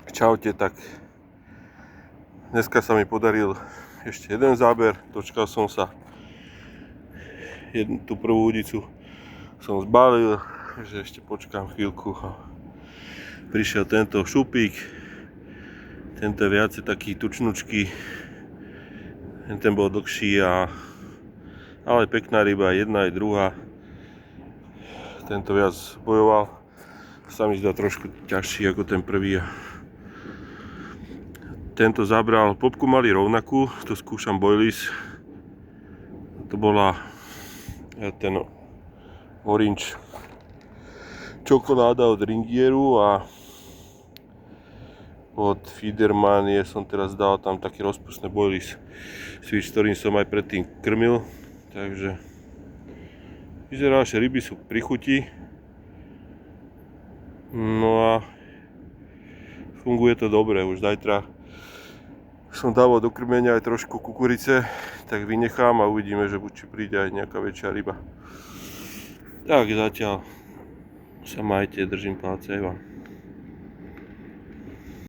Čaute, tak dneska sa mi podaril ešte jeden záber, dočkal som sa. Tú prvú udicu som zbalil, že ešte počkám chvíľku. Prišiel tento šupík, tento je viacej taký tučnučký, ten bol dlhší, ale pekná ryba, jedna aj druhá. Tento viac bojoval, sa mi zdá trošku ťažší ako ten prvý. Tento zabral, popku mali rovnakú, to skúšam boilies. To bola ten orange čokoláda od Ringieru a od Fiedermanie som teraz dal tam také rozpustné boilies, s ktorým som aj predtým krmil, takže vyzerá, že ryby sú pri chuti. No a funguje to dobre, už zajtra som dával do krmenia aj trošku kukurice, tak vynechám a uvidíme, že či príde aj nejaká väčšia ryba. Tak zatiaľ sa majte, držím palce aj vám.